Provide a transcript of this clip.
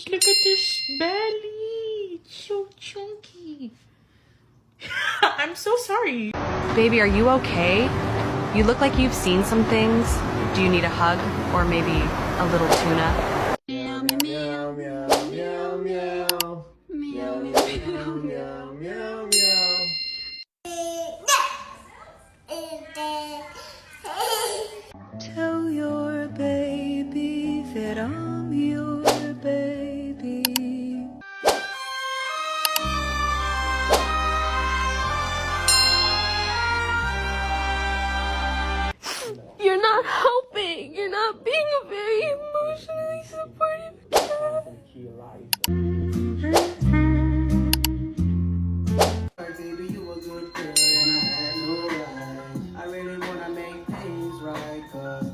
Look at this belly. It's so chunky. I'm so sorry. Baby, are you okay? You look like you've seen some things. Do you need a hug or maybe a little tuna? Meow meow meow meow meow meow meow meow meow meow. Tell your baby that I'm your baby. You're not helping. You're not being a very emotionally supportive cat. Baby, you a good girl and I had no right. I really wanna make things right, 'cause